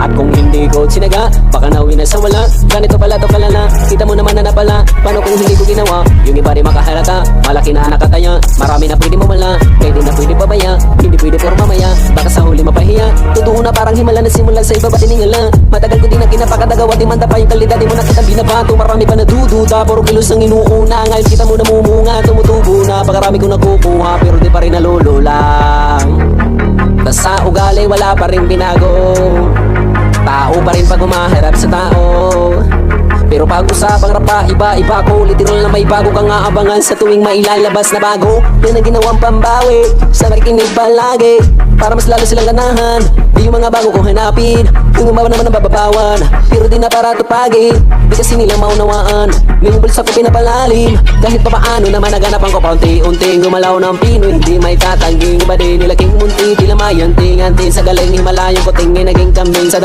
At kung hindi ko sinaga, baka nauwi na sa wala. Ganito pala to kalala, kita mo naman na napala. Paano kung hindi ko ginawa, yung iba rin makahalata. Malaki na nakataya, marami na pwede mo mala. Pwede na pwede pabaya, hindi pwede por mamaya. Baka sa huli mapahiya, totoo na parang himala na simulan sa iba ba tiningala. Matagal ko din na kinapakadagawa, di manda pa yung kalidad. Di mo nakita binabato, marami pa nadududa. Puro kilos ang inuuna, ngayon kita mo namumunga. Tumutubo na, pakarami kong nakukuha, pero di pa rin nalululang. Tas sa ugali wala pa rin binago, tao pa rin pag umaharap sa tao. Pero pag usapang rapa, iba-iba ko. Literal na may bago kang aabangan sa tuwing mailalabas na bago. Yan ang ginawang pambawi, sa nakikinig palagi, para mas lalo silang ganahan. Di yung mga bago kong hanapin, yung umawa naman ang bababawan. Pero di na para tupagi, di kasi nila maunawaan. Ngayong bulsa ko pinapalalim, kahit pa paano naman naganapan ko. Paunti-unting gumalaw ng Pinoy, hindi may tatangging. Iba din nila king munti, di lamayan tingantin. Sa galing himalayong ko tingin naging kambing sa